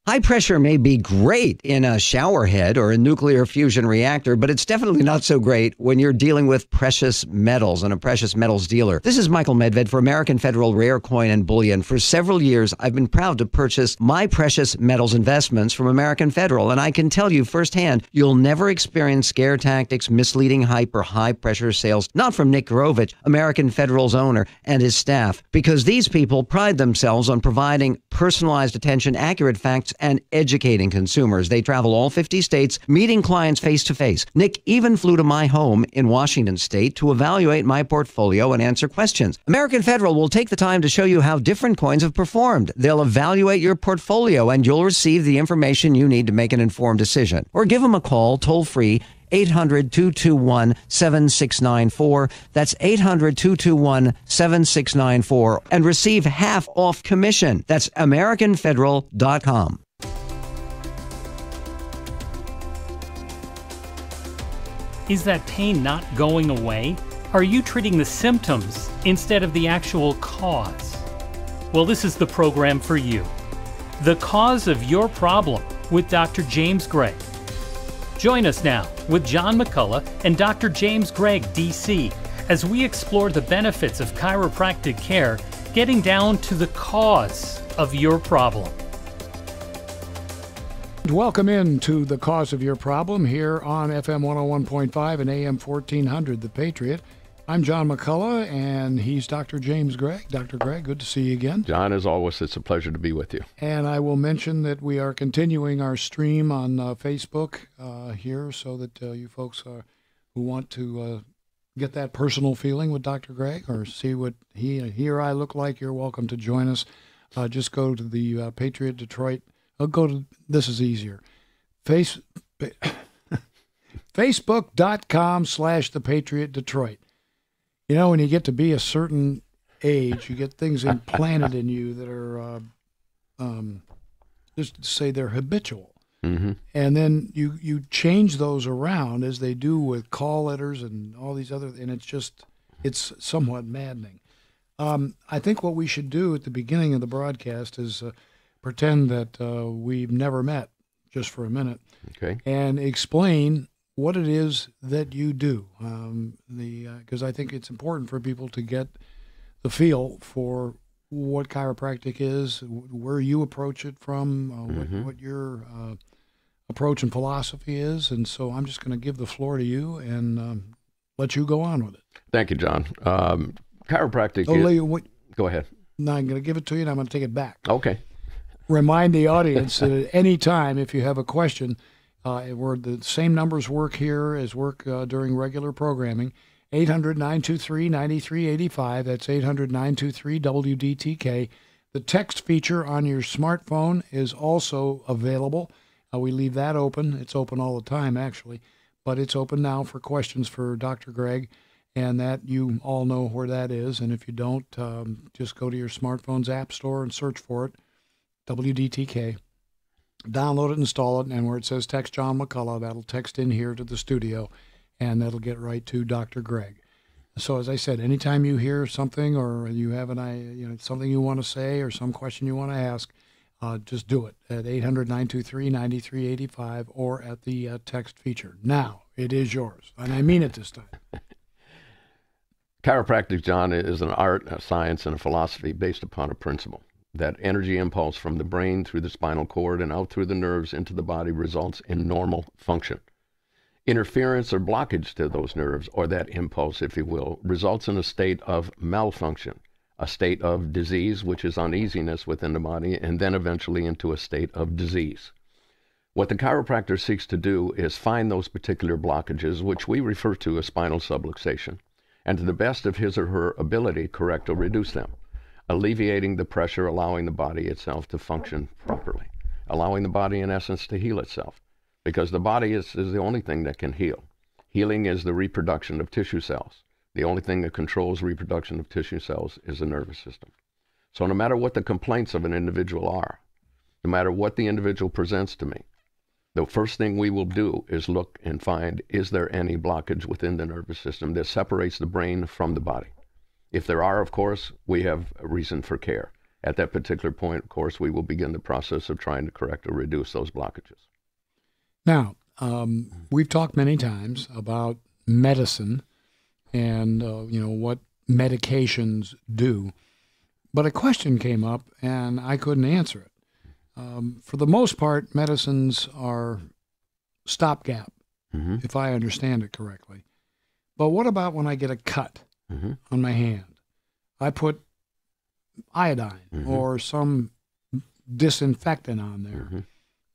High pressure may be great in a shower head or a nuclear fusion reactor, but it's definitely not so great when you're dealing with precious metals and a precious metals dealer. This is Michael Medved for American Federal Rare Coin and Bullion. For several years, I've been proud to purchase my precious metals investments from American Federal, and I can tell you firsthand, you'll never experience scare tactics, misleading hype, or high-pressure sales, not from Nick Gorovich, American Federal's owner, and his staff, because these people pride themselves on providing personalized attention, accurate facts, and educating consumers. They travel all 50 states, meeting clients face-to-face. Nick even flew to my home in Washington State to evaluate my portfolio and answer questions. American Federal will take the time to show you how different coins have performed. They'll evaluate your portfolio, and you'll receive the information you need to make an informed decision. Or give them a call, toll-free, 800-221-7694. That's 800-221-7694. And receive half off commission. That's AmericanFederal.com. Is that pain not going away? Are you treating the symptoms instead of the actual cause? Well, this is the program for you. The Cause of Your Problem with Dr. James Gregg. Join us now with John McCulloch and Dr. James Gregg, D.C., as we explore the benefits of chiropractic care, getting down to the cause of your problem. Welcome in to The Cause of Your Problem here on FM 101.5 and AM 1400, The Patriot. I'm John McCulloch, and he's Dr. James Gregg. Dr. Gregg, good to see you again. John, as always, it's a pleasure to be with you. And I will mention that we are continuing our stream on Facebook here so that you folks who want to get that personal feeling with Dr. Gregg or see what he or I look like, you're welcome to join us. Just go to the Patriot Detroit. This is easier. Facebook.com/The Patriot Detroit. You know, when you get to be a certain age, you get things implanted in you that are, just to say they're habitual. Mm-hmm. And then you change those around as they do with call letters and all these other, and it's somewhat maddening. I think what we should do at the beginning of the broadcast is pretend that we've never met just for a minute. Okay. And explain what it is that you do, because I think it's important for people to get the feel for what chiropractic is, where you approach it from, what your approach and philosophy is. And so I'm just going to give the floor to you and let you go on with it. Thank you, John. Chiropractic Go ahead. No, I'm going to give it to you, and I'm going to take it back. Okay. Remind the audience that at any time, if you have a question, where the same numbers work here as work during regular programming, 800-923-9385. That's 800-923-WDTK. The text feature on your smartphone is also available. We leave that open. It's open all the time, actually, but it's open now for questions for Dr. Gregg, and that you all know where that is. And if you don't, just go to your smartphone's app store and search for it, WDTK. Download it, install it, and where it says text John McCulloch, that'll text in here to the studio, and that'll get right to Dr. Gregg. So as I said, anytime you hear something or you have something you want to say or some question you want to ask, just do it at 800-923-9385 or at the text feature. Now, it is yours, and I mean it this time. Chiropractic, John, is an art, a science, and a philosophy based upon a principle. That energy impulse from the brain through the spinal cord and out through the nerves into the body results in normal function. Interference or blockage to those nerves, or that impulse, if you will, results in a state of malfunction, a state of disease, which is uneasiness within the body, and then eventually into a state of disease. What the chiropractor seeks to do is find those particular blockages, which we refer to as spinal subluxation, and to the best of his or her ability, correct or reduce them, alleviating the pressure, allowing the body itself to function properly, allowing the body, in essence, to heal itself, because the body is the only thing that can heal. Healing is the reproduction of tissue cells. The only thing that controls reproduction of tissue cells is the nervous system. So no matter what the complaints of an individual are, no matter what the individual presents to me, the first thing we will do is look and find, is there any blockage within the nervous system that separates the brain from the body? If there are, of course, we have a reason for care. At that particular point, of course, we will begin the process of trying to correct or reduce those blockages. Now, we've talked many times about medicine and, what medications do. But a question came up, and I couldn't answer it. For the most part, medicines are stopgap, if I understand it correctly. But what about when I get a cut on my hand? I put iodine or some disinfectant on there.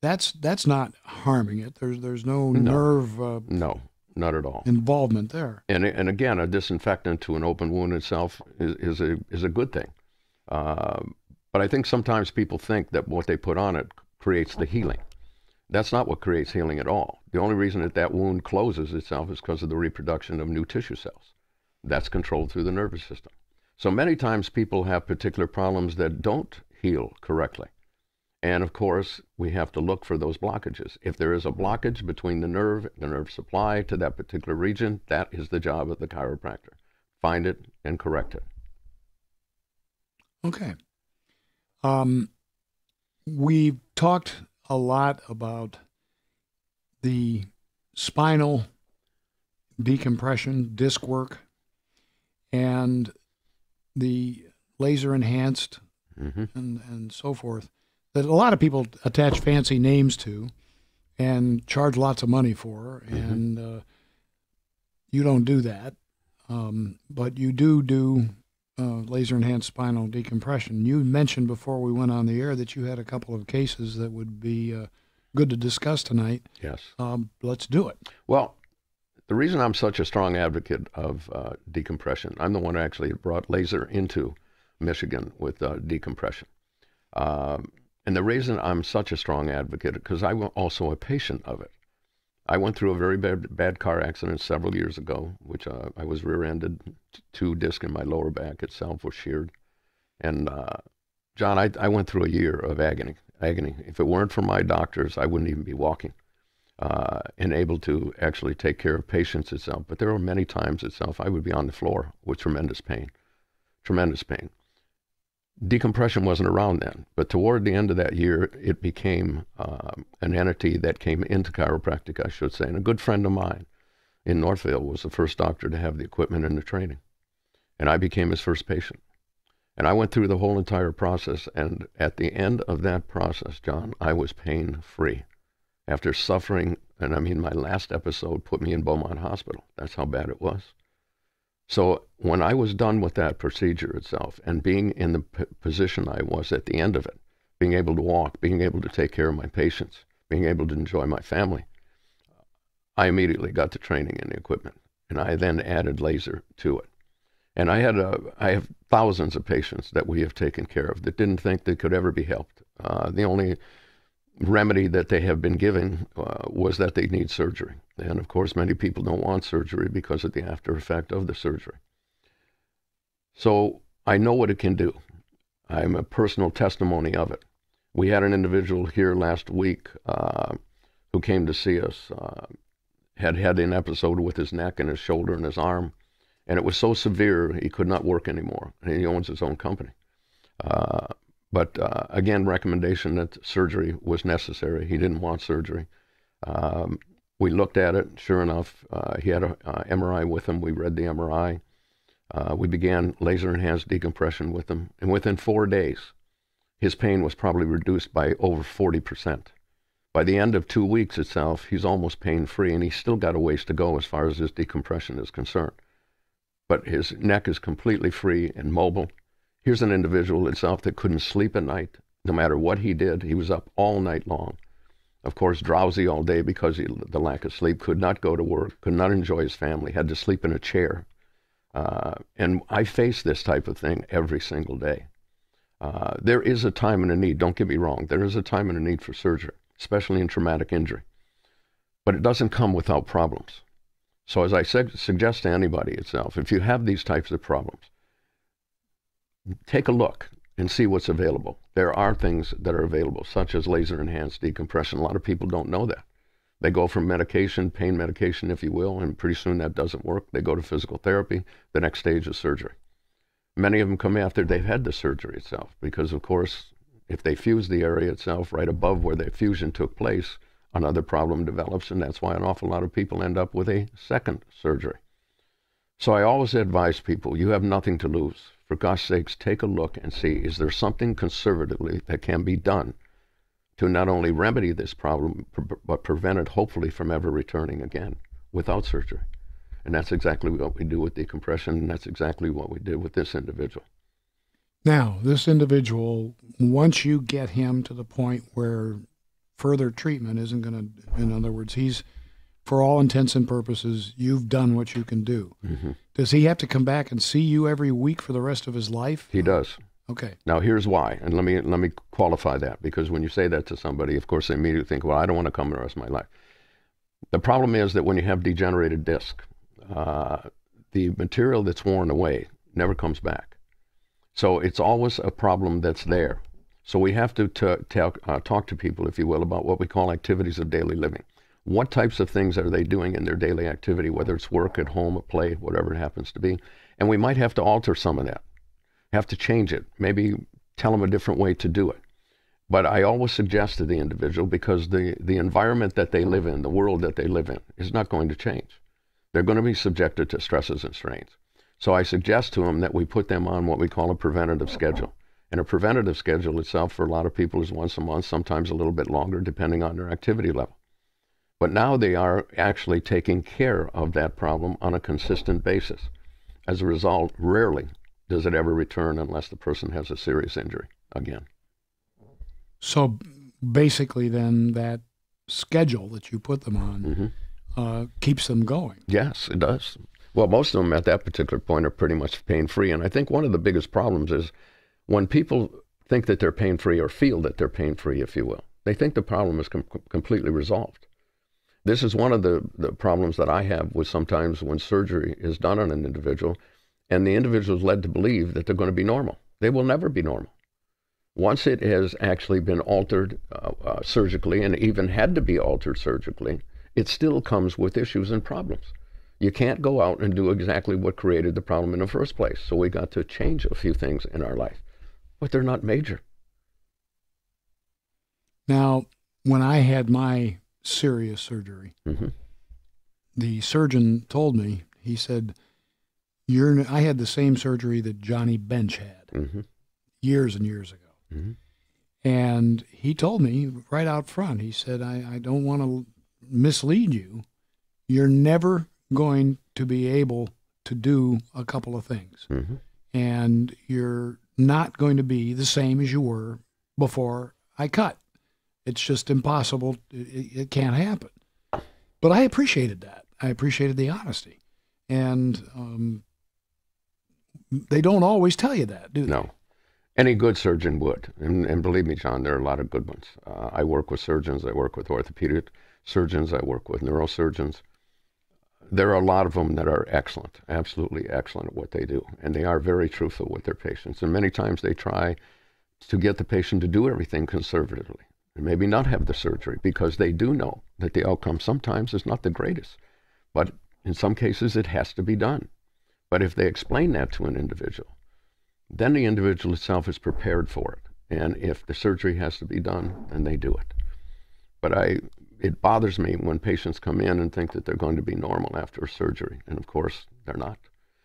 That's not harming it. There's no nerve no, not at all involvement there. And again, a disinfectant to an open wound itself is a good thing. But I think sometimes people think that what they put on it creates the healing. That's not what creates healing at all. The only reason that wound closes itself is because of the reproduction of new tissue cells. That's controlled through the nervous system. So many times people have particular problems that don't heal correctly. And of course, we have to look for those blockages. If there is a blockage between the nerve supply to that particular region, that is the job of the chiropractor. Find it and correct it. Okay. We've talked a lot about the spinal decompression, disc work, and the laser enhanced and so forth, that a lot of people attach fancy names to and charge lots of money for, and you don't do that. But you do laser enhanced spinal decompression. You mentioned before we went on the air that you had a couple of cases that would be good to discuss tonight. Yes. Let's do it. Well, the reason I'm such a strong advocate of decompression, I'm the one who actually brought laser into Michigan with decompression. And the reason I'm such a strong advocate, because I was also a patient of it. I went through a very bad car accident several years ago, which I was rear-ended. 2 discs in my lower back itself were sheared. And John, I went through a year of agony. If it weren't for my doctors, I wouldn't even be walking and able to actually take care of patients itself. But there were many times itself I would be on the floor with tremendous pain. Decompression wasn't around then, but toward the end of that year, it became an entity that came into chiropractic, I should say. And a good friend of mine in Northville was the first doctor to have the equipment and the training. And I became his first patient. And I went through the whole entire process. And at the end of that process, John, I was pain-free. After suffering, and I mean, my last episode put me in Beaumont Hospital. That's how bad it was. So when I was done with that procedure itself and being in the position I was at the end of it, being able to walk, being able to take care of my patients, being able to enjoy my family, I immediately got to training in the equipment. And I then added laser to it. And I have thousands of patients that we have taken care of that didn't think they could ever be helped. The only remedy that they have been given was that they need surgery. And of course, many people don't want surgery because of the after effect of the surgery. So I know what it can do. I'm a personal testimony of it. We had an individual here last week who came to see us, had an episode with his neck and his shoulder and his arm, and it was so severe he could not work anymore, and he owns his own company. But again, recommendation that surgery was necessary. He didn't want surgery. We looked at it. Sure enough, he had an MRI with him. We read the MRI. We began laser-enhanced decompression with him. And within 4 days, his pain was probably reduced by over 40%. By the end of 2 weeks itself, he's almost pain-free, and he's still got a ways to go as far as his decompression is concerned. But his neck is completely free and mobile. Here's an individual itself that couldn't sleep at night. No matter what he did, he was up all night long. Of course, drowsy all day because of the lack of sleep, could not go to work, could not enjoy his family, had to sleep in a chair. And I face this type of thing every single day. There is a time and a need, don't get me wrong, there is a time and a need for surgery, especially in traumatic injury. But it doesn't come without problems. So as I suggest to anybody itself, if you have these types of problems, take a look and see what's available. There are things that are available, such as laser-enhanced decompression. A lot of people don't know that. They go from medication, pain medication, if you will, and pretty soon that doesn't work. They go to physical therapy. The next stage is surgery. Many of them come after they've had the surgery itself, because of course, if they fuse the area itself right above where the fusion took place, another problem develops, and that's why an awful lot of people end up with a second surgery. So I always advise people, you have nothing to lose. For gosh sakes, take a look and see, is there something conservatively that can be done to not only remedy this problem, but prevent it hopefully from ever returning again without surgery. And that's exactly what we do with decompression, and that's exactly what we did with this individual. Now, this individual, once you get him to the point where further treatment isn't going to, in other words, he's, for all intents and purposes, you've done what you can do. Mm-hmm. Does he have to come back and see you every week for the rest of his life? He does. Okay. Now, here's why, and let me qualify that, because when you say that to somebody, of course, they immediately think, well, I don't want to come the rest of my life. The problem is that when you have degenerated disc, the material that's worn away never comes back. So it's always a problem that's there. So we have to talk to people, if you will, about what we call activities of daily living. What types of things are they doing in their daily activity, whether it's work, at home, a play, whatever it happens to be. And we might have to alter some of that, have to change it, maybe tell them a different way to do it. But I always suggest to the individual, because the environment that they live in, the world that they live in, is not going to change. They're going to be subjected to stresses and strains. So I suggest to them that we put them on what we call a preventative schedule. And a preventative schedule itself for a lot of people is once a month, sometimes a little bit longer, depending on their activity level. But now they are actually taking care of that problem on a consistent basis. As a result, rarely does it ever return unless the person has a serious injury again. So basically then that schedule that you put them on keeps them going. Yes, it does. Well, most of them at that particular point are pretty much pain-free. And I think one of the biggest problems is when people think that they're pain-free, or feel that they're pain-free, if you will, they think the problem is completely resolved. This is one of the problems that I have with sometimes when surgery is done on an individual, and the individual is led to believe that they're going to be normal. They will never be normal. Once it has actually been altered surgically, and even had to be altered surgically, it still comes with issues and problems. You can't go out and do exactly what created the problem in the first place. So we got to change a few things in our life, but they're not major. Now, when I had my serious surgery, the surgeon told me, he said, I had the same surgery that Johnny Bench had years and years ago. And he told me right out front, he said, I don't want to mislead you. You're never going to be able to do a couple of things. And you're not going to be the same as you were before I cut. It's just impossible. It can't happen. But I appreciated that. I appreciated the honesty. And they don't always tell you that, do they? No. Any good surgeon would. And believe me, John, there are a lot of good ones. I work with surgeons. I work with orthopedic surgeons. I work with neurosurgeons. There are a lot of them that are excellent, absolutely excellent at what they do. And they are very truthful with their patients. And many times they try to get the patient to do everything conservatively and maybe not have the surgery, because they do know that the outcome sometimes is not the greatest. But in some cases, it has to be done. But if they explain that to an individual, then the individual itself is prepared for it. And if the surgery has to be done, then they do it. But it bothers me when patients come in and think that they're going to be normal after a surgery. And of course, they're not.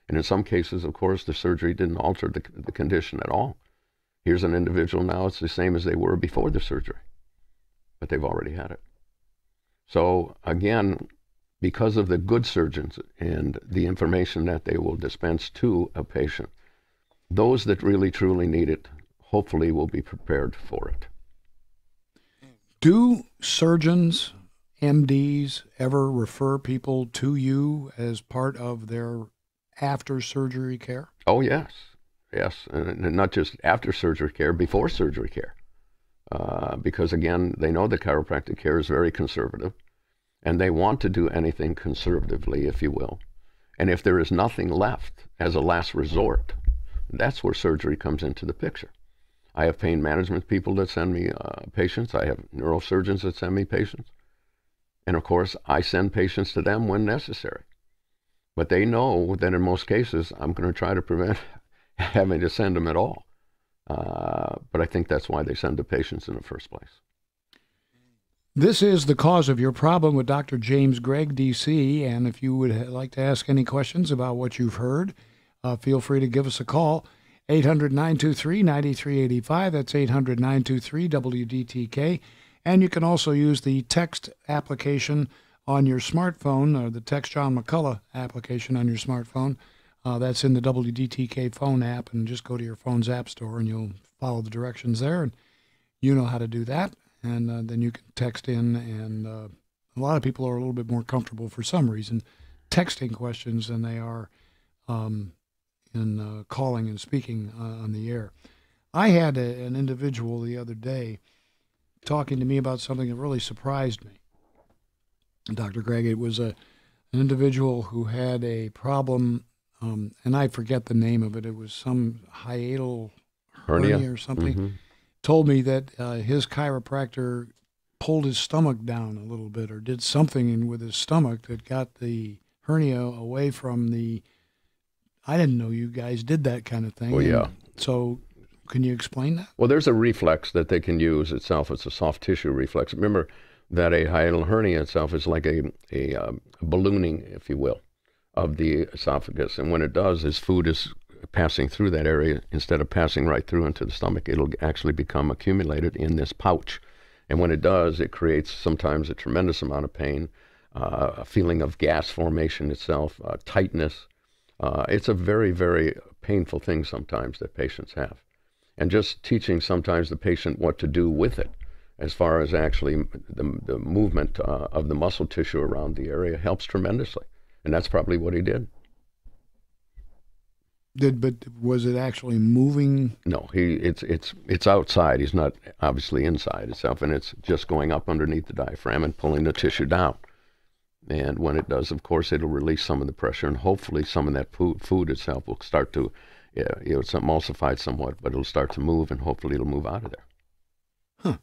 And in some cases, of course, the surgery didn't alter the condition at all. Here's an individual now, it's the same as they were before the surgery, but they've already had it. So again, because of the good surgeons and the information that they will dispense to a patient, those that really truly need it, hopefully will be prepared for it. Do surgeons, MDs, ever refer people to you as part of their after-surgery care? Oh, yes. Yes, and not just after-surgery care, before-surgery care. Because, again, they know that chiropractic care is very conservative, and they want to do anything conservatively, if you will. And if there is nothing left as a last resort, that's where surgery comes into the picture. I have pain management people that send me patients. I have neurosurgeons that send me patients. And of course, I send patients to them when necessary. But they know that in most cases, I'm going to try to prevent having to send them at all. But I think that's why they send the patients in the first place. This is The Cause of Your Problem with Dr. James Gregg, D.C., and if you would like to ask any questions about what you've heard, feel free to give us a call, 800-923-9385. That's 800-923-WDTK. And you can also use the text application on your smartphone, or the Text John McCulloch application on your smartphone. That's in the WDTK phone app, and just go to your phone's app store and you'll follow the directions there, and you know how to do that. And then you can text in, and a lot of people are a little bit more comfortable for some reason texting questions than they are in calling and speaking on the air. I had an individual the other day talking to me about something that really surprised me. Dr. Gregg, it was an individual who had a problem, and I forget the name of it. It was some hiatal hernia or something. Mm-hmm. Told me that his chiropractor pulled his stomach down a little bit, or did something with his stomach that got the hernia away from the... I didn't know you guys did that kind of thing. Well, yeah. So can you explain that? Well, there's a reflex that they can use itself. It's a soft tissue reflex. Remember that a hiatal hernia itself is like a ballooning, if you will, of the esophagus. And when it does, as food is passing through that area, instead of passing right through into the stomach, it'll actually become accumulated in this pouch. And when it does, it creates sometimes a tremendous amount of pain, a feeling of gas formation itself, tightness. It's a very, very painful thing sometimes that patients have. And just teaching sometimes the patient what to do with it, as far as actually the movement of the muscle tissue around the area, helps tremendously. And that's probably what he did. But was it actually moving? No, it's outside. He's not obviously inside itself, and it's just going up underneath the diaphragm and pulling the tissue down. And when it does, of course, it'll release some of the pressure, and hopefully some of that food itself will start to, it's emulsified somewhat, but it'll start to move, and hopefully it'll move out of there. Huh.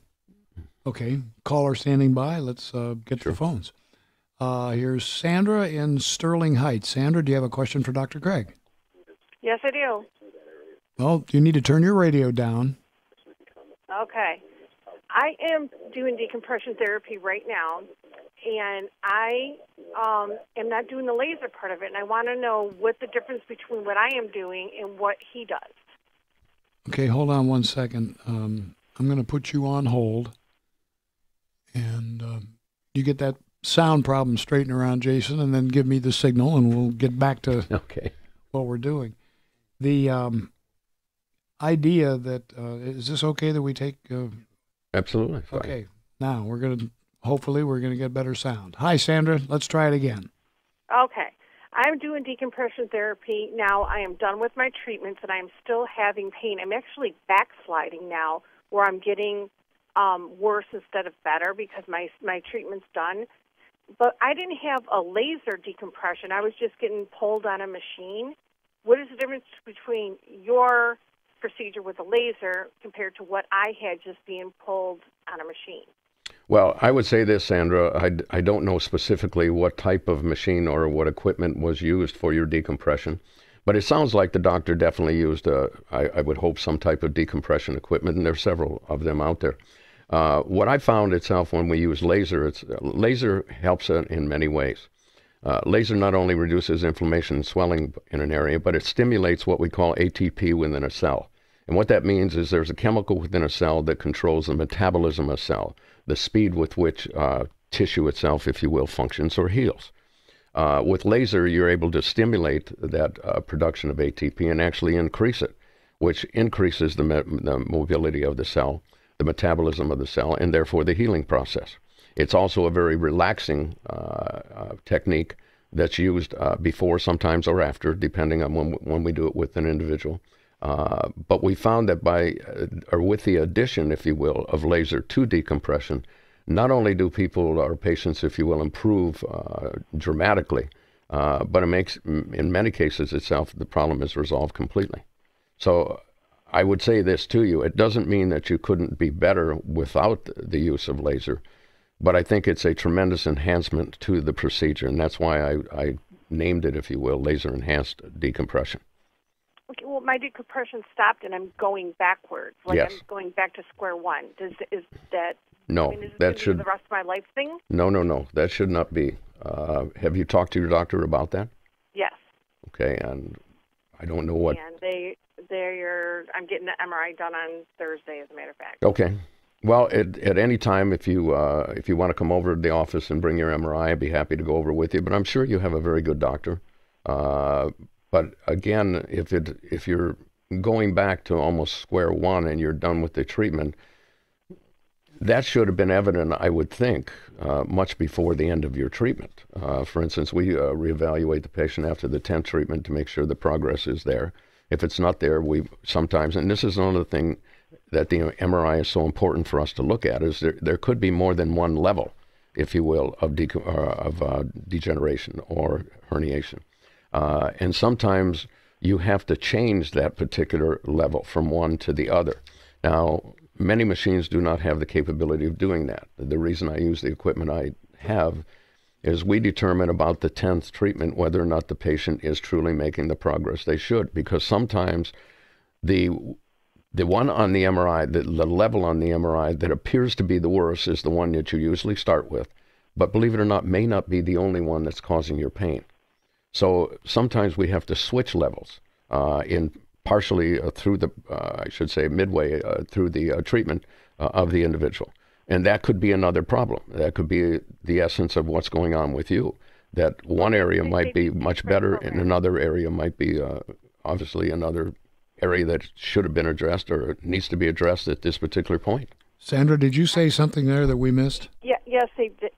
Okay, caller standing by. Let's get to the phones. Here's Sandra in Sterling Heights. Sandra, do you have a question for Dr. Gregg? Yes, I do. Well, you need to turn your radio down. Okay. I am doing decompression therapy right now, and I am not doing the laser part of it, and I want to know what the difference between what I am doing and what he does. Okay, hold on one second. I'm going to put you on hold, and you get that sound problem straightened around, Jason, and then give me the signal, and we'll get back to what we're doing. The idea that, is this okay that we take... Absolutely. Fine. Okay, now hopefully we're going to get better sound. Hi, Sandra. Let's try it again. Okay. I'm doing decompression therapy now. I am done with my treatments, and I'm still having pain. I'm actually backsliding now, where I'm getting worse instead of better because my treatment's done. But I didn't have a laser decompression. I was just getting pulled on a machine. What is the difference between your procedure with a laser compared to what I had just being pulled on a machine? Well, I would say this, Sandra. I don't know specifically what type of machine or what equipment was used for your decompression, but it sounds like the doctor definitely used, I would hope, some type of decompression equipment, and there's several of them out there. What I found itself when we use laser, laser helps in many ways. Laser not only reduces inflammation and swelling in an area, but it stimulates what we call ATP within a cell. And what that means is there's a chemical within a cell that controls the metabolism of a cell, the speed with which tissue itself, if you will, functions or heals. With laser, you're able to stimulate that production of ATP and actually increase it, which increases the mobility of the cell, the metabolism of the cell, and therefore the healing process. It's also a very relaxing technique that's used before, sometimes, or after, depending on when we do it with an individual. But we found that with the addition, if you will, of laser to decompression, not only do people or patients, if you will, improve dramatically, but it makes, in many cases itself, the problem is resolved completely. So I would say this to you. It doesn't mean that you couldn't be better without the use of laser, but I think it's a tremendous enhancement to the procedure, and that's why I named it, if you will, laser-enhanced decompression. Okay, well, my decompression stopped, and I'm going backwards. Like Yes. I'm going back to square one. Is that? No, I mean, is it that gonna be should the rest of my life thing? no. That should not be. Have you talked to your doctor about that? Yes. Okay, and I don't know what. And I'm getting the MRI done on Thursday, as a matter of fact. Okay. Well, at any time, if you want to come over to the office and bring your MRI, I'd be happy to go over with you. But I'm sure you have a very good doctor. But again, if you're going back to almost square one and you're done with the treatment, that should have been evident, I would think, much before the end of your treatment. For instance, we reevaluate the patient after the 10th treatment to make sure the progress is there. If it's not there, we sometimes, and this is another thing that the MRI is so important for us to look at, is there could be more than one level, if you will, of degeneration or herniation. And sometimes you have to change that particular level from one to the other. Now, many machines do not have the capability of doing that. The reason I use the equipment I have is we determine about the 10th treatment whether or not the patient is truly making the progress they should, because sometimes the one on the MRI, the level on the MRI that appears to be the worst is the one that you usually start with, but believe it or not, may not be the only one that's causing your pain. So sometimes we have to switch levels in partially through the, I should say, midway through the treatment of the individual. And that could be another problem. That could be the essence of what's going on with you. That one area might be much better, and another area might be obviously another area that should have been addressed or needs to be addressed at this particular point. Sandra, did you say something there that we missed? Yeah, yes, I did.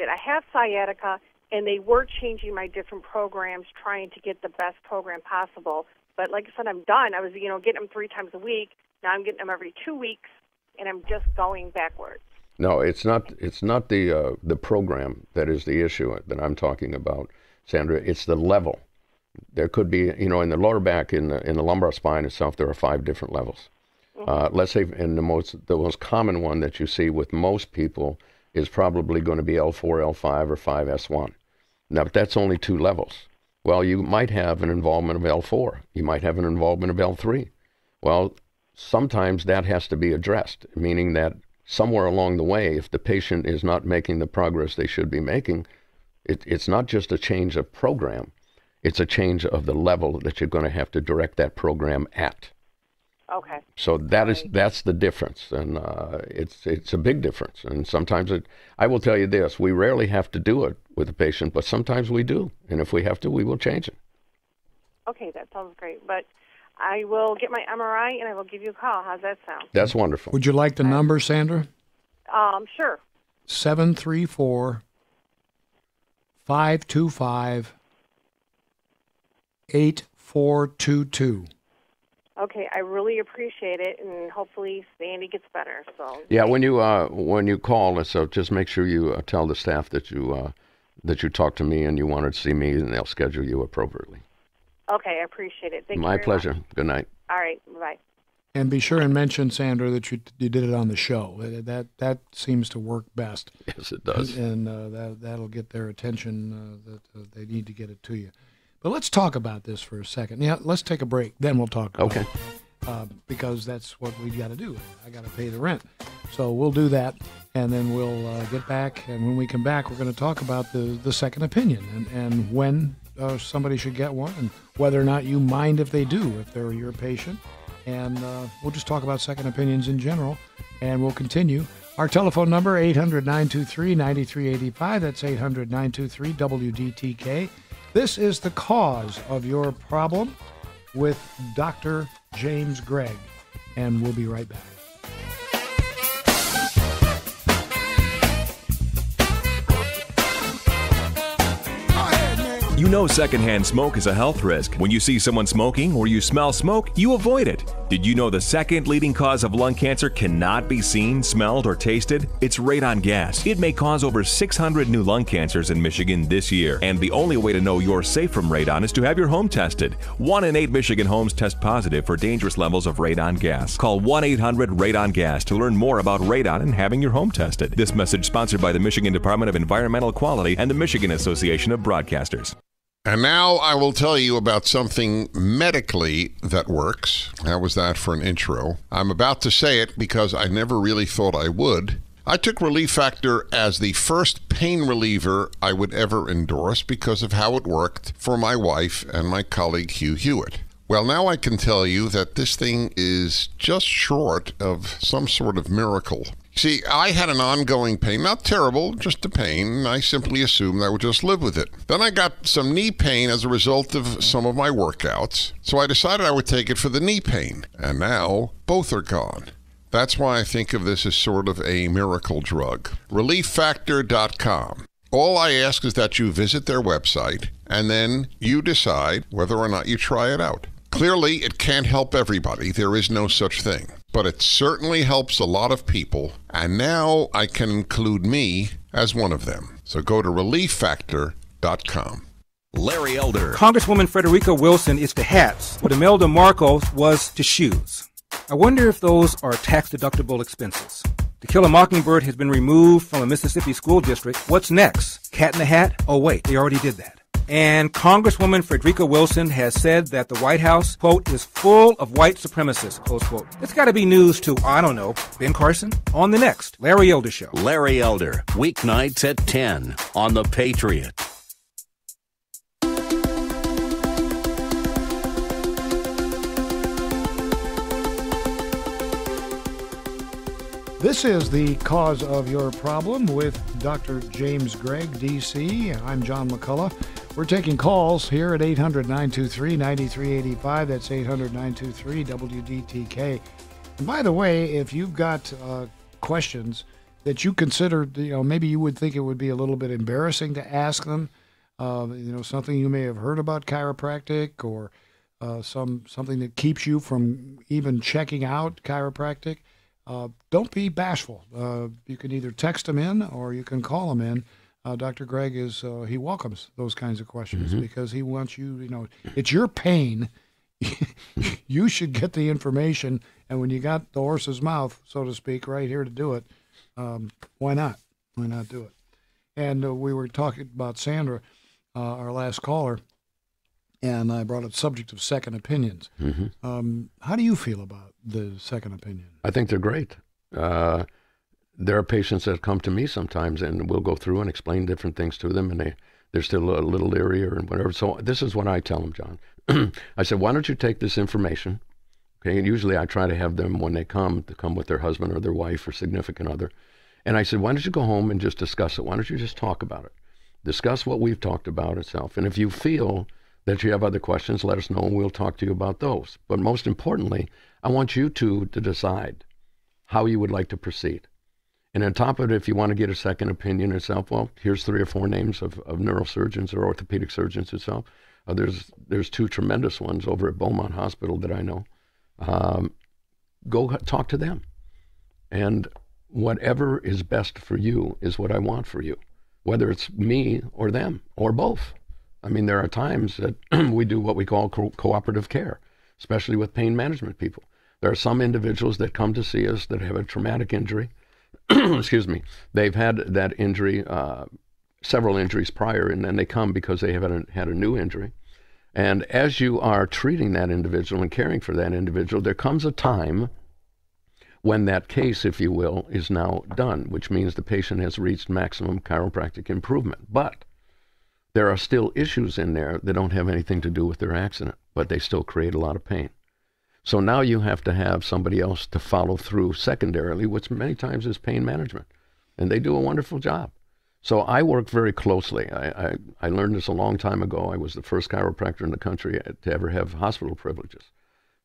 I have sciatica, and they were changing my different programs, trying to get the best program possible. But like I said, I'm done. I was, getting them 3 times a week. Now I'm getting them every 2 weeks, and I'm just going backwards. No, it's not the program that is the issue that I'm talking about, Sandra. It's the level. There could be, in the lower back, in the lumbar spine itself, there are 5 different levels. Mm-hmm. Let's say, and the most common one that you see with most people is probably going to be L4, L5, or 5S1. Now, but that's only 2 levels. Well, you might have an involvement of L4. You might have an involvement of L3. Well, sometimes that has to be addressed, meaning that somewhere along the way, if the patient is not making the progress they should be making, it's not just a change of program. It's a change of the level that you're going to have to direct that program at. Okay. So that's the difference, and it's a big difference. And sometimes I will tell you this: we rarely have to do it with a patient, but sometimes we do. And if we have to, we will change it. Okay, that sounds great. But I will get my MRI and I will give you a call. How's that sound? That's wonderful. Would you like the number, Sandra? Sure. 734-525-8422. Okay, I really appreciate it, and hopefully Sandy gets better. So yeah, when you call, so just make sure you tell the staff that you talked to me and you wanted to see me, and they'll schedule you appropriately. Okay, I appreciate it. Thank you. My very pleasure. much. Good night. All right, bye. And be sure and mention, Sandra, that you did it on the show. That seems to work best. Yes, it does. And that'll get their attention that they need to get it to you. But let's talk about this for a second. Yeah, let's take a break. Then we'll talk about it. Because that's what we got to do. I got to pay the rent. So we'll do that, and then we'll get back. And when we come back, we're going to talk about the second opinion and when somebody should get one, and whether or not you mind if they do, if they're your patient. And we'll just talk about second opinions in general, and we'll continue. Our telephone number, 800-923-9385. That's 800-923-WDTK. This is The Cause of Your Problem with Dr. James Gregg, and we'll be right back. You know secondhand smoke is a health risk. When you see someone smoking or you smell smoke, you avoid it. Did you know the second leading cause of lung cancer cannot be seen, smelled, or tasted? It's radon gas. It may cause over 600 new lung cancers in Michigan this year, and the only way to know you're safe from radon is to have your home tested. 1 in 8 Michigan homes test positive for dangerous levels of radon gas. Call 1-800-RADON-GAS to learn more about radon and having your home tested. This message sponsored by the Michigan Department of Environmental Quality and the Michigan Association of Broadcasters. And now I will tell you about something medically that works. How was that for an intro? I'm about to say it because I never really thought I would. I took Relief Factor as the first pain reliever I would ever endorse because of how it worked for my wife and my colleague Hugh Hewitt. Well, now I can tell you that this thing is just short of some sort of miracle. See, I had an ongoing pain, not terrible, just a pain. I simply assumed I would just live with it. Then I got some knee pain as a result of some of my workouts, so I decided I would take it for the knee pain, and now both are gone. That's why I think of this as sort of a miracle drug. ReliefFactor.com. All I ask is that you visit their website, and then you decide whether or not you try it out. Clearly, it can't help everybody. There is no such thing. But it certainly helps a lot of people, and now I can include me as one of them. So go to ReliefFactor.com. Larry Elder. Congresswoman Frederica Wilson is to hats what Imelda Marcos was to shoes. I wonder if those are tax-deductible expenses. To Kill a Mockingbird has been removed from a Mississippi school district. What's next? Cat in the Hat? Oh, wait, they already did that. And Congresswoman Frederica Wilson has said that the White House, quote, is full of white supremacists, close quote. It's got to be news to, I don't know, Ben Carson on the next Larry Elder Show. Larry Elder, weeknights at 10 on The Patriot. This is The Cause of Your Problem with Dr. James Gregg, D.C. I'm John McCulloch. We're taking calls here at 800-923-9385. That's 800-923-WDTK. And by the way, if you've got questions that you consider, maybe you would think it would be a little bit embarrassing to ask them, something you may have heard about chiropractic or something that keeps you from even checking out chiropractic, don't be bashful. You can either text them in or you can call them in. Dr. Gregg he welcomes those kinds of questions because he wants you, it's your pain. You should get the information. And when you got the horse's mouth, so to speak, right here to do it, why not? Why not do it? And we were talking about Sandra, our last caller, and I brought up the subject of second opinions. How do you feel about the second opinion? I think they're great. There are patients that come to me sometimes, and we'll go through and explain different things to them, and they're still a little leery or whatever. So this is what I tell them, John. I said, why don't you take this information? Okay, and usually I try to have them, when they come, to come with their husband or their wife or significant other. And I said, why don't you go home and just discuss it? Why don't you just talk about it? Discuss what we've talked about itself. And if you feel that you have other questions, let us know, and we'll talk to you about those. But most importantly, I want you to decide how you would like to proceed. And on top of it, if you want to get a second opinion itself, well, here's 3 or 4 names of neurosurgeons or orthopedic surgeons itself. There's 2 tremendous ones over at Beaumont Hospital that I know. Go talk to them. And whatever is best for you is what I want for you, whether it's me or them or both. I mean, there are times that we do what we call cooperative care, especially with pain management people. There are some individuals that come to see us that have a traumatic injury. Excuse me. They've had that injury, several injuries prior, and then they come because they have had a new injury. And as you are treating that individual and caring for that individual, there comes a time when that case, if you will, is now done, which means the patient has reached maximum chiropractic improvement. But there are still issues in there that don't have anything to do with their accident, but they still create a lot of pain. So now you have to have somebody else to follow through secondarily, which many times is pain management. And they do a wonderful job. So I work very closely. I learned this a long time ago. I was the first chiropractor in the country to ever have hospital privileges.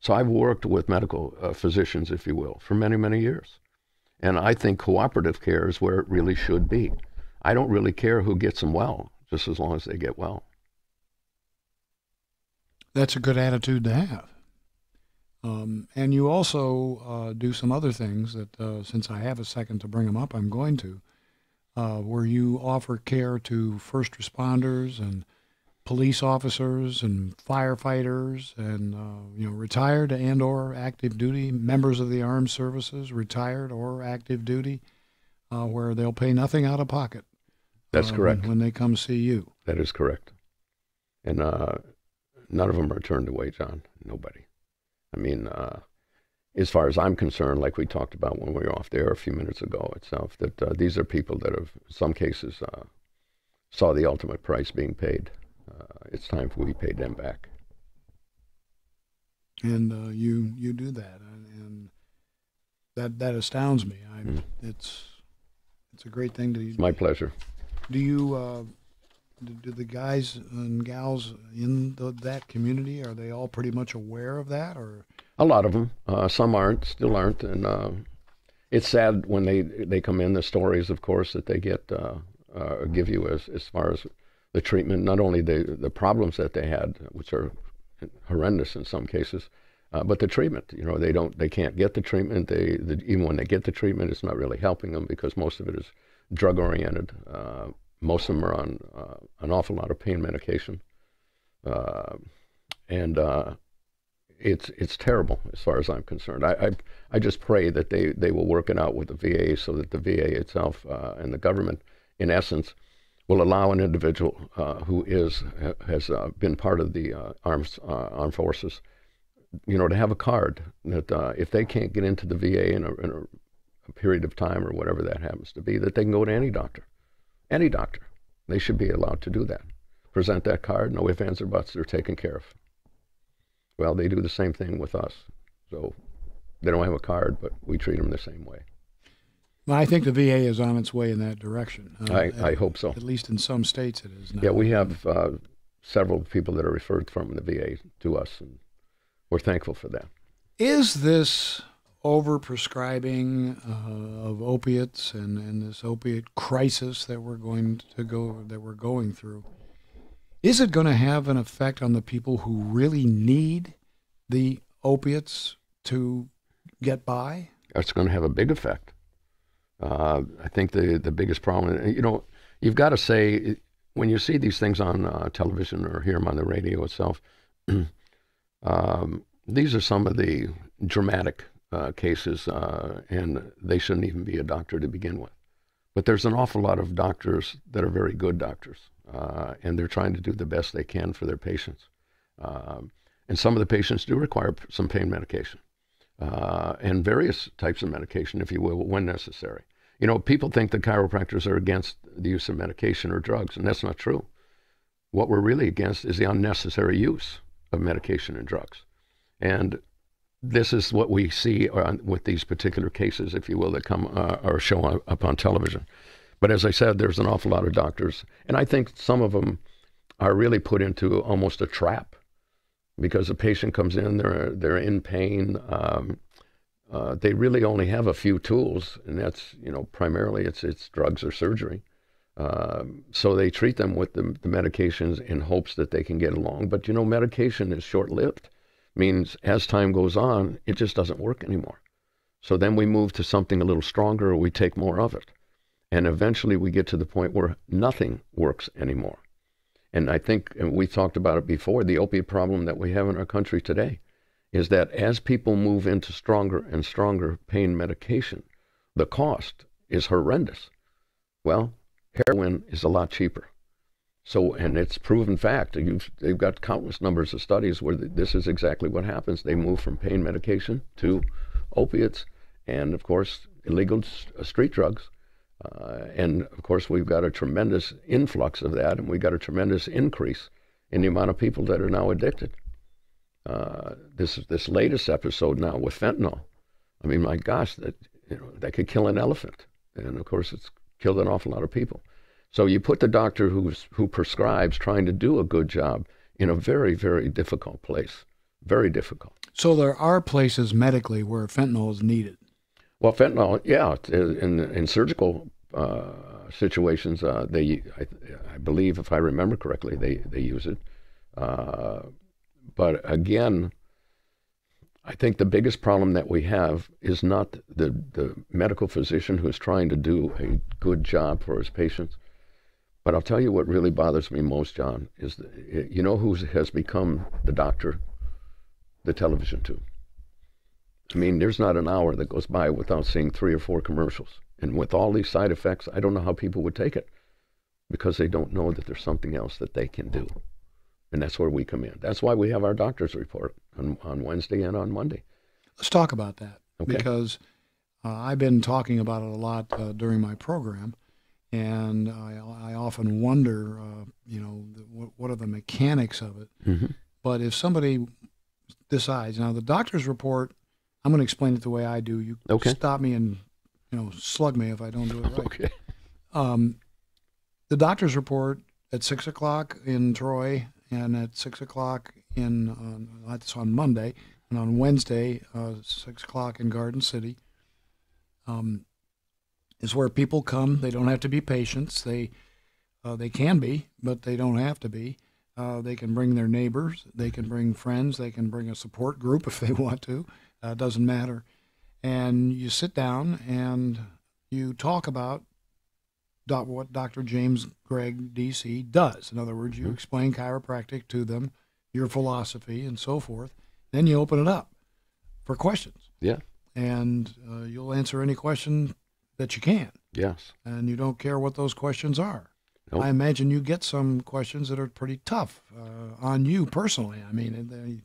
So I've worked with medical physicians, if you will, for many, many years. And I think cooperative care is where it really should be. I don't really care who gets them well, just as long as they get well. That's a good attitude to have. And you also do some other things that, since I have a second to bring them up, I'm going to, where you offer care to first responders and police officers and firefighters and, retired and or active duty members of the armed services, retired or active duty, where they'll pay nothing out of pocket. That's correct. When they come see you. That is correct. And none of them are turned away, John. Nobody. I mean, as far as I'm concerned, like we talked about when we were off the air a few minutes ago itself, that these are people that have, in some cases, saw the ultimate price being paid. It's time for we paid them back. And you do that, and that astounds me. It's a great thing to. It's my pleasure. Do you do the guys and gals in that community, are they all pretty much aware of that, or? A lot of them. Some still aren't, and it's sad when they come in. The stories, of course, that they get give you as far as the treatment, not only the problems that they had, which are horrendous in some cases, but the treatment. You know, they can't get the treatment. Even when they get the treatment, it's not really helping them because most of it is drug oriented. Most of them are on an awful lot of pain medication, and it's terrible as far as I'm concerned. I just pray that they will work it out with the VA so that the VA itself and the government, in essence, will allow an individual who has been part of the armed forces, you know, to have a card that if they can't get into the VA in a period of time or whatever that happens to be, that they can go to any doctor. Any doctor. They should be allowed to do that. Present that card, no ifs, ands, or buts, they're taken care of. Well, they do the same thing with us. So they don't have a card, but we treat them the same way. Well, I think the VA is on its way in that direction. I hope so. At least in some states it is now. Yeah, we have several people that are referred from the VA to us, and we're thankful for that. Is this overprescribing of opiates and this opiate crisis that we're going through, is it going to have an effect on the people who really need the opiates to get by? It's going to have a big effect. I think the biggest problem, you know, you've got to say, when you see these things on television or hear them on the radio itself, these are some of the dramatic cases, and they shouldn't even be a doctor to begin with. But there's an awful lot of doctors that are very good doctors, and they're trying to do the best they can for their patients. And some of the patients do require some pain medication, and various types of medication, if you will, when necessary. You know, people think that chiropractors are against the use of medication or drugs, and that's not true. What we're really against is the unnecessary use of medication and drugs. And this is what we see with these particular cases, if you will, that come or show up on television. But as I said, there's an awful lot of doctors, and I think some of them are really put into almost a trap because the patient comes in, they're in pain. They really only have a few tools, and that's, you know, primarily it's drugs or surgery. So they treat them with the medications in hopes that they can get along. But, you know, medication is short-lived. Means as time goes on, it just doesn't work anymore. So then we move to something a little stronger, or we take more of it. And eventually we get to the point where nothing works anymore. And I think, and we talked about it before, the opiate problem that we have in our country today is that as people move into stronger and stronger pain medication, the cost is horrendous. Well, heroin is a lot cheaper. So, and it's proven fact. They've got countless numbers of studies where this is exactly what happens. They move from pain medication to opiates and, of course, illegal street drugs. And, of course, we've got a tremendous influx of that, and we've got a tremendous increase in the amount of people that are now addicted. This latest episode now with fentanyl, I mean, my gosh, that could kill an elephant. And, of course, it's killed an awful lot of people. So you put the doctor who prescribes trying to do a good job in a very, very difficult place. Very difficult. So there are places medically where fentanyl is needed. Well, fentanyl, yeah, in surgical situations, I believe, if I remember correctly, they use it. But again, I think the biggest problem that we have is not the medical physician who's trying to do a good job for his patients. But I'll tell you what really bothers me most, John, is you know who has become the doctor? The television tube. I mean, there's not an hour that goes by without seeing 3 or 4 commercials. And with all these side effects, I don't know how people would take it because they don't know that there's something else that they can do. And that's where we come in. That's why we have our doctor's report on Wednesday and on Monday. Let's talk about that, Okay. because I've been talking about it a lot during my program, and I often wonder, what are the mechanics of it? Mm-hmm. But if somebody decides, now the doctor's report, I'm going to explain it the way I do. You Okay. stop me and slug me if I don't do it right. Okay. The doctor's report at 6 o'clock in Troy, and at 6 o'clock that's on Monday, and on Wednesday, 6 o'clock in Garden City, is where people come. They don't have to be patients. They can be, but they don't have to be. They can bring their neighbors. They can bring friends. They can bring a support group if they want to. Doesn't matter. And you sit down and you talk about what Dr. James Gregg, D.C., does. In other words, you explain chiropractic to them, your philosophy, and so forth. Then you open it up for questions. Yeah. And you'll answer any question that you can. Yes. And you don't care what those questions are. Nope. I imagine you get some questions that are pretty tough on you personally. I mean,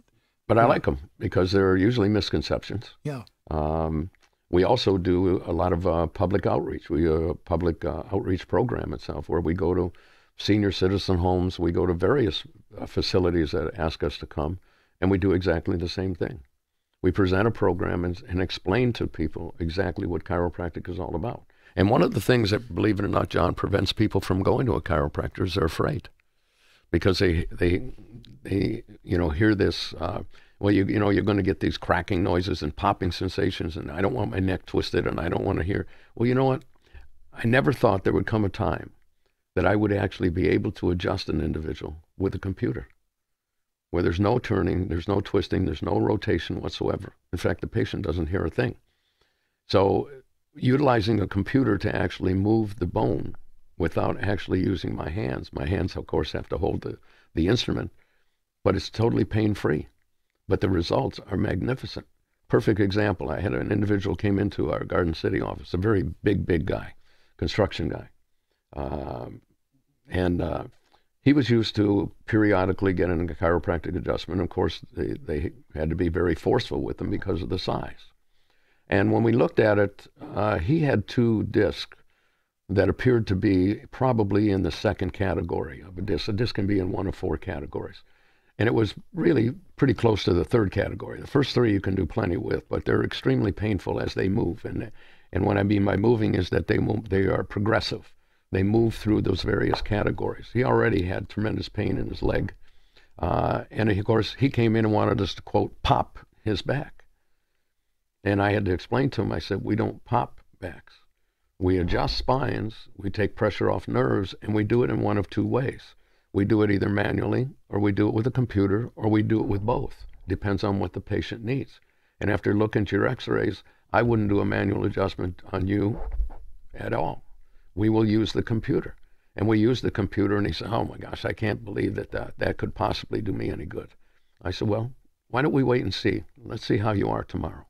But I like them because they're usually misconceptions. Yeah. We also do a lot of public outreach. We do a public outreach program itself where we go to senior citizen homes. We go to various facilities that ask us to come, and we do exactly the same thing. We present a program and explain to people exactly what chiropractic is all about. And one of the things that, believe it or not, John, prevents people from going to a chiropractor is they're afraid, because they hear this. You're going to get these cracking noises and popping sensations, and I don't want my neck twisted, and I don't want to hear. Well, you know what? I never thought there would come a time that I would actually be able to adjust an individual with a computer, where there's no turning, there's no twisting, there's no rotation whatsoever. In fact, the patient doesn't hear a thing. So utilizing a computer to actually move the bone without actually using my hands, of course, have to hold the instrument, but it's totally pain-free. But the results are magnificent. Perfect example, I had an individual came into our Garden City office, a very big guy, construction guy. He was used to periodically getting a chiropractic adjustment. Of course, they had to be very forceful with him because of the size. And when we looked at it, he had 2 discs that appeared to be probably in the second category of a disc. A disc can be in 1 of 4 categories. And it was really pretty close to the 3rd category. The first 3 you can do plenty with, but they're extremely painful as they move. And what I mean by moving is that they are progressive. They move through those various categories. He already had tremendous pain in his leg. And of course, he came in and wanted us to, quote, pop his back. And I had to explain to him, I said, we don't pop backs. We adjust spines, we take pressure off nerves, and we do it in 1 of 2 ways. We do it either manually, or we do it with a computer, or we do it with both. Depends on what the patient needs. And after looking at your x-rays, I wouldn't do a manual adjustment on you at all. We will use the computer. And we use the computer, and he said, oh my gosh, I can't believe that could possibly do me any good. I said, well, why don't we wait and see? Let's see how you are tomorrow.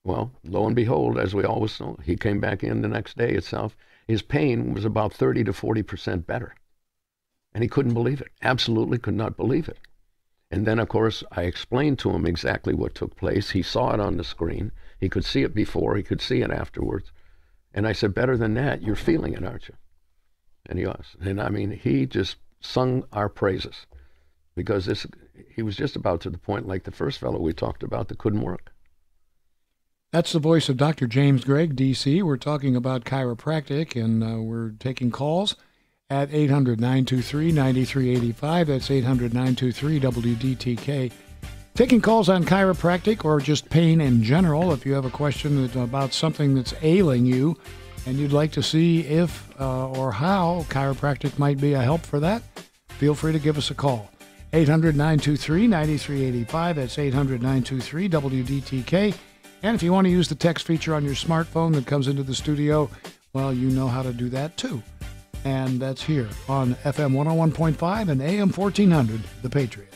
Well, lo and behold, as we always know, he came back in the next day itself. His pain was about 30 to 40% better. And he couldn't believe it, absolutely could not believe it. And then, of course, I explained to him exactly what took place. He saw it on the screen. He could see it before. He could see it afterwards. And I said, better than that, you're feeling it, aren't you? And he was. And I mean, he just sung our praises, because he was just about to the point, like the first fellow we talked about, that couldn't work. That's the voice of Dr. James Gregg, D.C. We're talking about chiropractic, and we're taking calls at 800-923-9385. That's 800-923-WDTK. Taking calls on chiropractic or just pain in general. If you have a question about something that's ailing you and you'd like to see if or how chiropractic might be a help for that, feel free to give us a call. 800-923-9385. That's 800-923-WDTK. And if you want to use the text feature on your smartphone that comes into the studio, well, you know how to do that too. And that's here on FM 101.5 and AM 1400, The Patriot.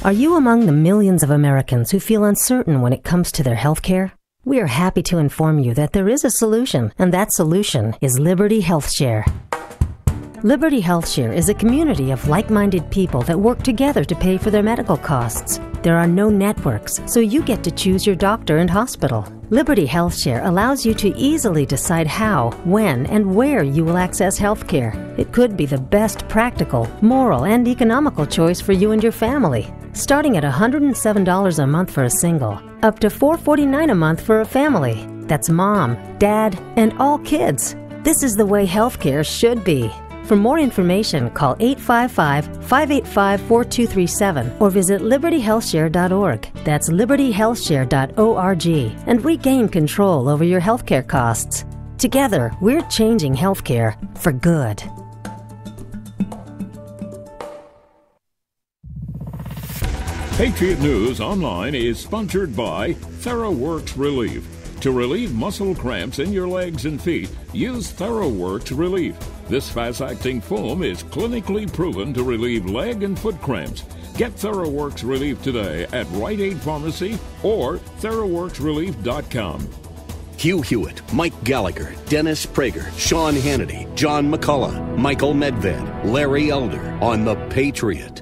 Are you among the millions of Americans who feel uncertain when it comes to their health care? We are happy to inform you that there is a solution, and that solution is Liberty Health Share. Liberty Health Share is a community of like-minded people that work together to pay for their medical costs. There are no networks, so you get to choose your doctor and hospital. Liberty Health Share allows you to easily decide how, when, and where you will access health care. It could be the best practical, moral, and economical choice for you and your family. Starting at $107 a month for a single, up to $449 a month for a family. That's mom, dad, and all kids. This is the way healthcare should be. For more information, call 855-585-4237 or visit libertyhealthshare.org. That's libertyhealthshare.org and regain control over your healthcare costs. Together, we're changing healthcare for good. Patriot News Online is sponsored by TheraWorks Relief. To relieve muscle cramps in your legs and feet, use TheraWorks Relief. This fast-acting foam is clinically proven to relieve leg and foot cramps. Get TheraWorks Relief today at Rite Aid Pharmacy or TheraWorksRelief.com. Hugh Hewitt, Mike Gallagher, Dennis Prager, Sean Hannity, John McCulloch, Michael Medved, Larry Elder on The Patriot.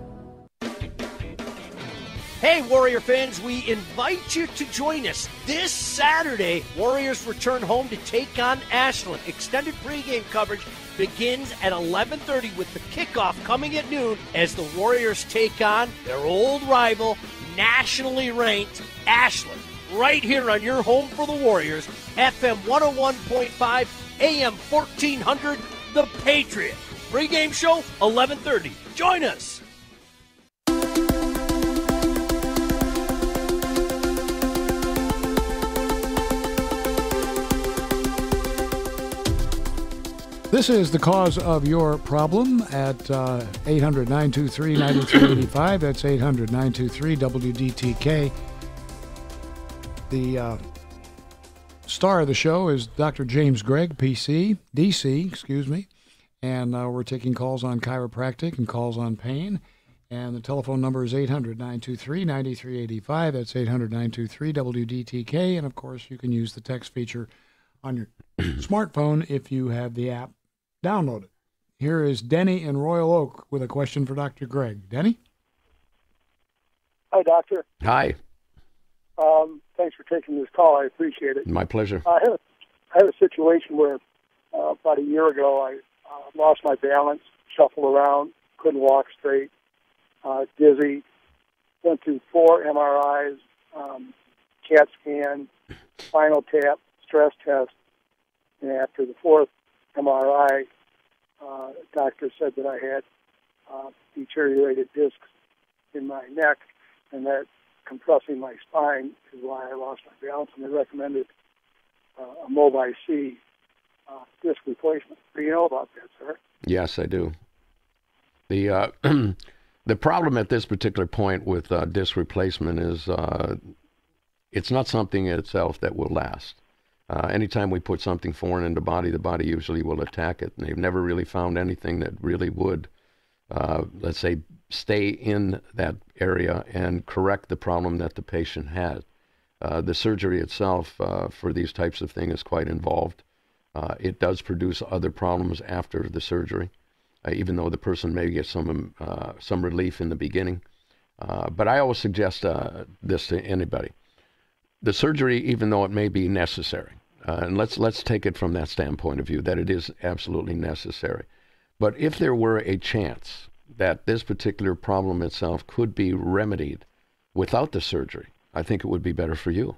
Hey, Warrior fans, we invite you to join us this Saturday. Warriors return home to take on Ashland. Extended pregame coverage begins at 11:30 with the kickoff coming at noon as the Warriors take on their old rival, nationally ranked Ashland. Right here on your home for the Warriors, FM 101.5, AM 1400, The Patriot. Pregame show, 11:30. Join us. This is the cause of your problem at 800-923-9385. That's 800-923-WDTK. The star of the show is Dr. James Gregg, DC, and we're taking calls on chiropractic and calls on pain. And the telephone number is 800-923-9385. That's 800-923-WDTK. And, of course, you can use the text feature on your smartphone if you have the app. Download it. Here is Denny in Royal Oak with a question for Dr. Gregg. Denny? Hi, Doctor. Hi. Thanks for taking this call. I appreciate it. My pleasure. I had a situation where about a year ago I lost my balance, shuffled around, couldn't walk straight, dizzy, went through 4 MRIs, CAT scan, spinal tap, stress test, and after the 4th MRI, doctor said that I had deteriorated discs in my neck, and that compressing my spine is why I lost my balance, and they recommended a Mobi C disc replacement. Do you know about that, sir? Yes, I do. The the problem at this particular point with disc replacement is it's not something in itself that will last. Anytime we put something foreign in the body usually will attack it. And they've never really found anything that really would, let's say, stay in that area and correct the problem that the patient had. The surgery itself for these types of things is quite involved. It does produce other problems after the surgery, even though the person may get some relief in the beginning. But I always suggest this to anybody. The surgery, even though it may be necessary, and let's take it from that standpoint of view, that it is absolutely necessary. But if there were a chance that this particular problem itself could be remedied without the surgery, I think it would be better for you.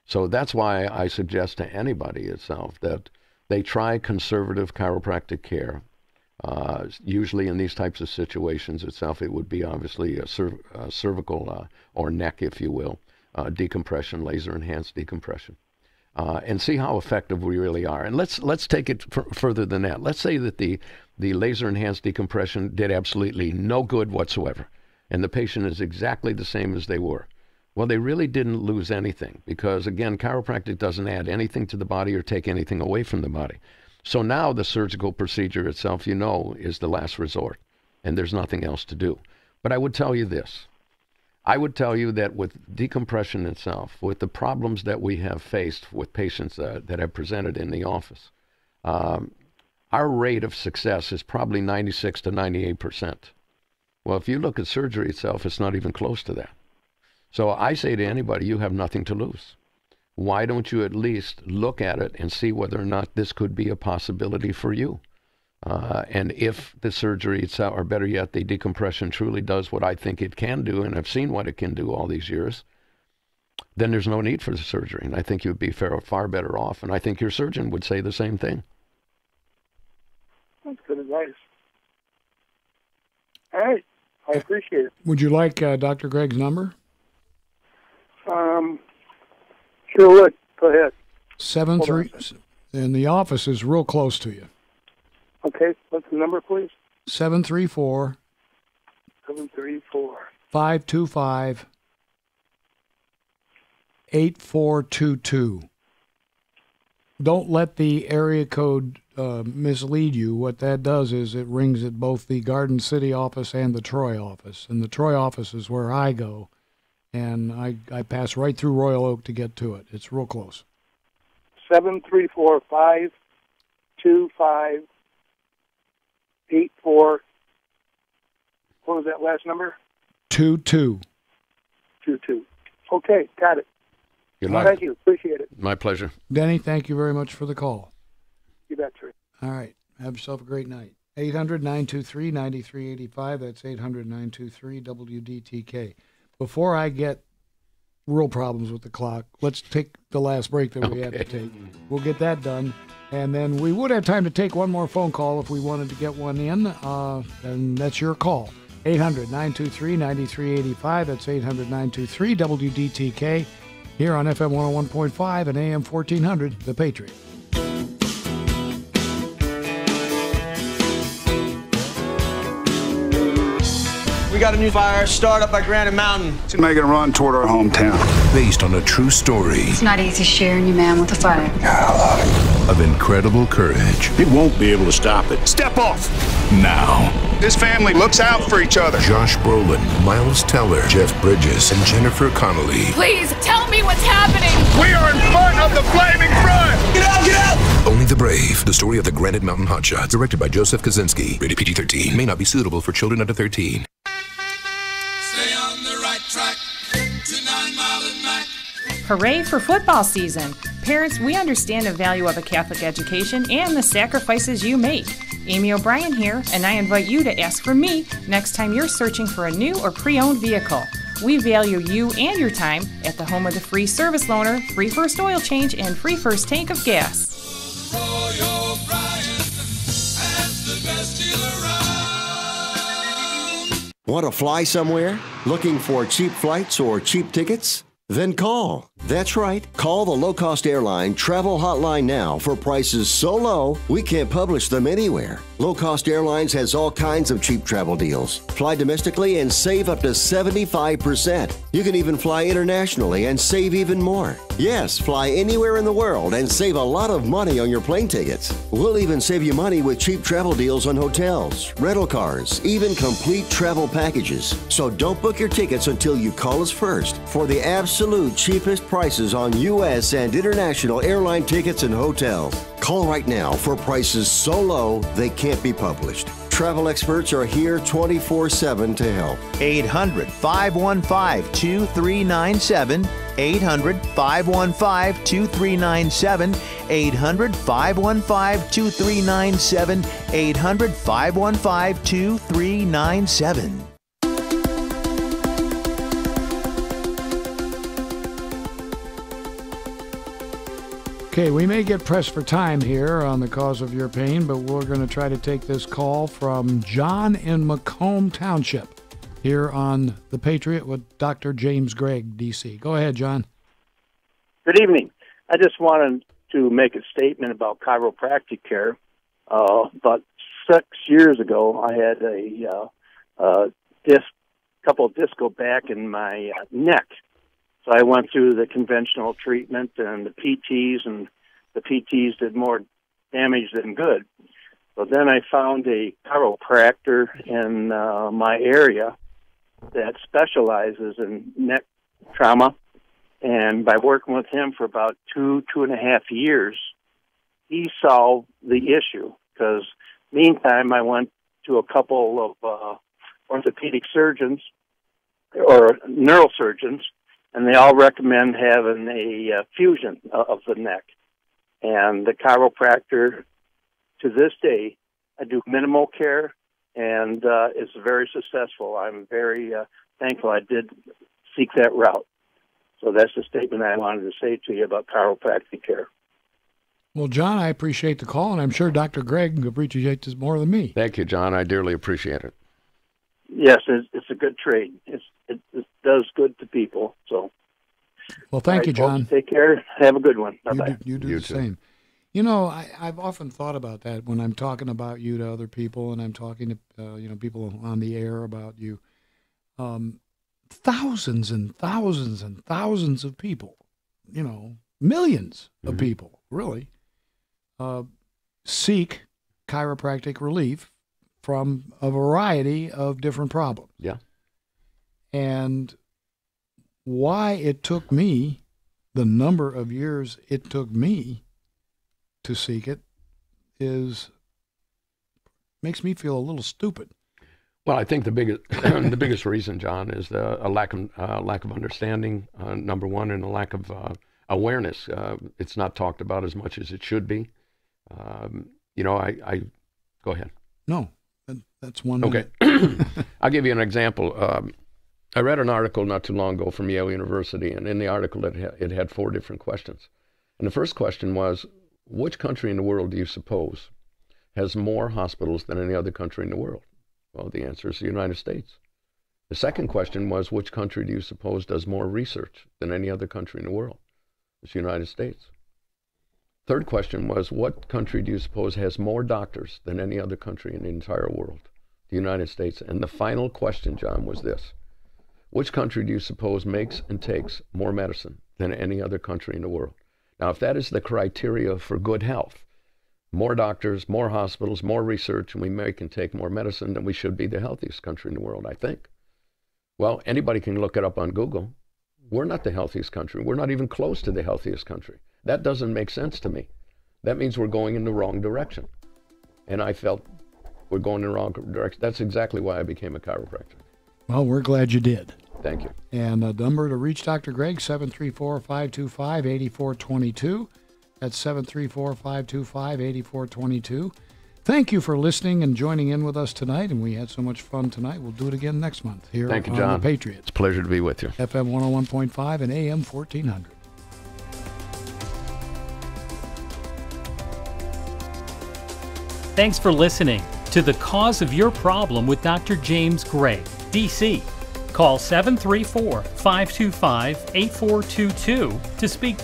So that's why I suggest to anybody itself that they try conservative chiropractic care. Usually in these types of situations itself, it would be obviously a cervical or neck, if you will, decompression, laser-enhanced decompression, and see how effective we really are. And let's take it further than that. Let's say that the laser-enhanced decompression did absolutely no good whatsoever, and the patient is exactly the same as they were. Well, they really didn't lose anything because, again, chiropractic doesn't add anything to the body or take anything away from the body. So now the surgical procedure itself, is the last resort, and there's nothing else to do. But I would tell you this. I would tell you that with decompression itself, with the problems that we have faced with patients that have presented in the office, our rate of success is probably 96 to 98%. Well, if you look at surgery itself, it's not even close to that. So I say to anybody, you have nothing to lose. Why don't you at least look at it and see whether or not this could be a possibility for you? And if the surgery itself, or better yet, the decompression truly does what I think it can do, and I've seen what it can do all these years, then there's no need for the surgery. And I think you would be far better off. And I think your surgeon would say the same thing. That's good advice. All right. I appreciate it. Would you like Dr. Gregg's number? Sure would. Go ahead. 73, and the office is real close to you. Okay. What's the number, please? 734 525 8422. Don't let the area code mislead you. What that does is it rings at both the Garden City office and the Troy office. And the Troy office is where I go, and I pass right through Royal Oak to get to it. It's real close. 734 525 84. What was that last number? 22. Okay, got it. Good luck. Thank you. Appreciate it. My pleasure. Denny, thank you very much for the call. You bet, sir. All right. Have yourself a great night. 800-923-9385. That's 800-923-WDTK. Before I get real problems with the clock, let's take the last break that we had to take. We'll get that done. And then we would have time to take one more phone call if we wanted to get one in. And that's your call. 800-923-9385. That's 800-923-WDTK. Here on FM 101.5 and AM 1400, The Patriot. We got a new fire startup by Granite Mountain. It's making a run toward our hometown. Based on a true story. It's not easy sharing your man with a fire. Of incredible courage. He won't be able to stop it. Step off! Now. This family looks out for each other. Josh Brolin, Miles Teller, Jeff Bridges, and Jennifer Connelly. Please, tell me what's happening! We are in front of the flaming front! Get out, get out! Only the Brave. The story of the Granite Mountain Hotshots. Directed by Joseph Kaczynski. Rated PG-13. May not be suitable for children under 13. Stay on the right track to 9 Mile and Mac. Hooray for football season! Parents, we understand the value of a Catholic education and the sacrifices you make. Amy O'Brien here, and I invite you to ask for me next time you're searching for a new or pre-owned vehicle. We value you and your time at the home of the free service loaner, free first oil change, and free first tank of gas. Roy O'Brien has the best deal around. Want to fly somewhere? Looking for cheap flights or cheap tickets? Then call. That's right. Call the low-cost airline travel hotline now for prices so low we can't publish them anywhere. Low Cost Airlines has all kinds of cheap travel deals. Fly domestically and save up to 75%. You can even fly internationally and save even more. Yes, fly anywhere in the world and save a lot of money on your plane tickets. We'll even save you money with cheap travel deals on hotels, rental cars, even complete travel packages. So don't book your tickets until you call us first for the absolute cheapest prices on U.S. and international airline tickets and hotels. Call right now for prices so low they can't be published. Travel experts are here 24/7 to help. 800-515-2397. 800-515-2397. 800-515-2397. 800-515-2397. Okay, we may get pressed for time here on the cause of your pain, but we're going to try to take this call from John in Macomb Township here on The Patriot with Dr. James Gregg, D.C. Go ahead, John. Good evening. I just wanted to make a statement about chiropractic care. About 6 years ago, I had a couple of discs go back in my neck. So I went through the conventional treatment and the PTs, and the PTs did more damage than good. So then I found a chiropractor in my area, that specializes in neck trauma. And by working with him for about 2.5 years, he solved the issue. Because meantime, I went to a couple of orthopedic surgeons or neurosurgeons, and they all recommend having a fusion of the neck. And the chiropractor, to this day, I do minimal care, and it's very successful. I'm very thankful I did seek that route. So that's the statement I wanted to say to you about chiropractic care. Well, John, I appreciate the call, and I'm sure Dr. Greg appreciates this more than me. Thank you, John. I dearly appreciate it. Yes, it's a good trade. It does good to people. So, well, thank you, John. Folks, take care. Have a good one. Bye-bye. You do the same. You know, I've often thought about that when I'm talking about you to other people, and I'm talking to people on the air about you. Thousands and thousands and thousands of people, millions of people, really, seek chiropractic relief from a variety of different problems. Yeah. And why it took me, the number of years it took me to seek it, makes me feel a little stupid. Well, I think the biggest reason, John, is a lack of understanding, number one, and a lack of awareness. It's not talked about as much as it should be. I go ahead. No, that's one. Okay. I'll give you an example. I read an article not too long ago from Yale University, and in the article it had 4 different questions. And the first question was, which country in the world do you suppose has more hospitals than any other country in the world? Well, the answer is the United States. The second question was, which country do you suppose does more research than any other country in the world? It's the United States. Third question was, what country do you suppose has more doctors than any other country in the entire world? The United States. And the final question, John, was this. Which country do you suppose makes and takes more medicine than any other country in the world? Now, if that is the criteria for good health, more doctors, more hospitals, more research, and we make and take more medicine, then we should be the healthiest country in the world, I think. Well, anybody can look it up on Google. We're not the healthiest country. We're not even close to the healthiest country. That doesn't make sense to me. That means we're going in the wrong direction. And I felt we're going in the wrong direction. That's exactly why I became a chiropractor. Well, we're glad you did. Thank you. And the number to reach Dr. Greg, 734-525-8422. That's 734-525-8422. Thank you for listening and joining in with us tonight, and we had so much fun tonight. We'll do it again next month here Thank you, on John. The Patriot. It's a pleasure to be with you. FM 101.5 and AM 1400. Thanks for listening to The Cause of Your Problem with Dr. James Gray, D.C. Call 734-525-8422 to speak